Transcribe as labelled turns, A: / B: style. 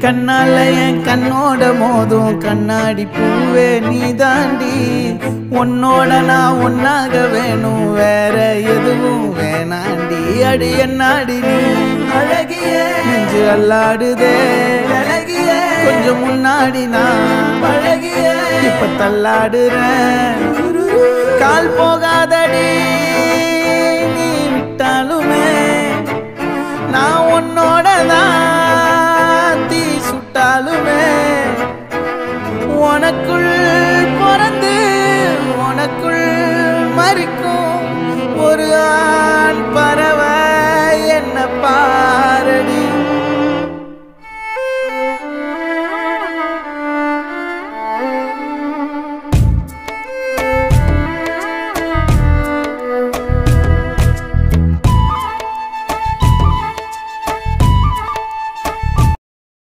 A: கண்ணால என் கண்ணோட மோதும் கண்ணாடி பூவே நீ தாண்டி உன்னோட நான் ஒன்னாக வேணும் வேற எதுவும் வேணாண்டி அடி என்னாடி நீ அழகிய நெஞ்சு அல்லாடுதே அழகிய கொஞ்சம் முன்னாடி நான் அழகிய இப்ப தள்ளாடுறேன் கால் போகாதடி நீ விட்டாலுமே நான் உன்னோட தான்